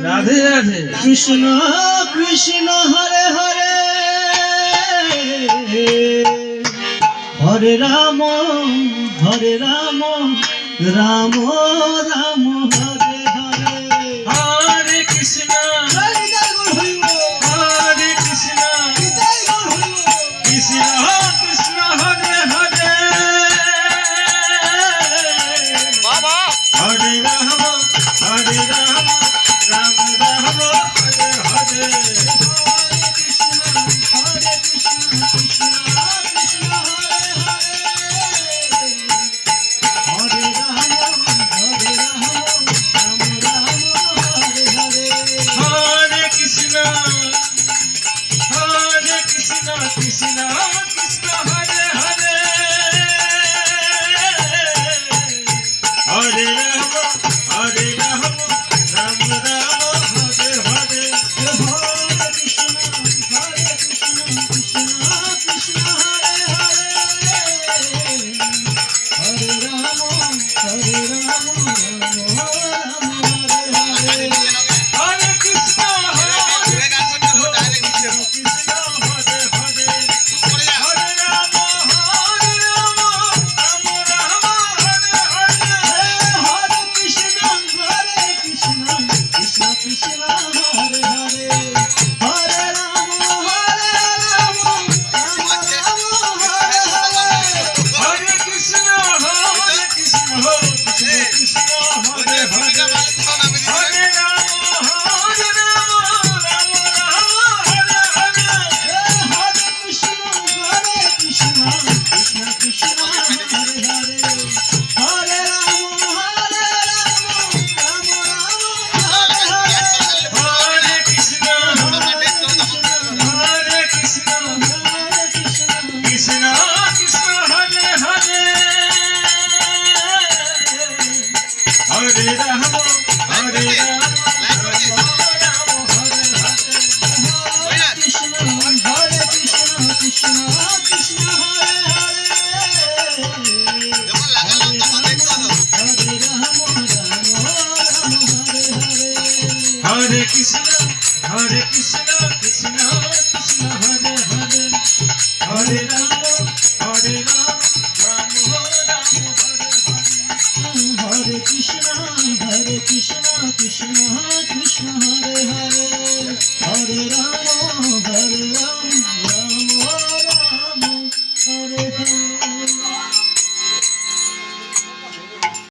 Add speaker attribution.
Speaker 1: Radhe Radhe.
Speaker 2: Krishna Krishna Hare Hare Hare Ram Ram Ram Hare Hare.
Speaker 1: Hare Krishna Hare Krishna Krishna Krishna Hare Hare Hare Ram Ram Ram Hare Hare. Hare Krishna Krishna Krishna Hare Hare Hare Ram Ram Ram Hare Hare. Hare Krishna Hare Rama, Hare Rama, Hare Krishna, Hare Krishna, Krishna Krishna, Hare Hare, Hare Rama, Hare Rama, Rama Rama, Hare Hare.
Speaker 2: Hare Krishna, Krishna Krishna, Hare Hare, Hare Rama,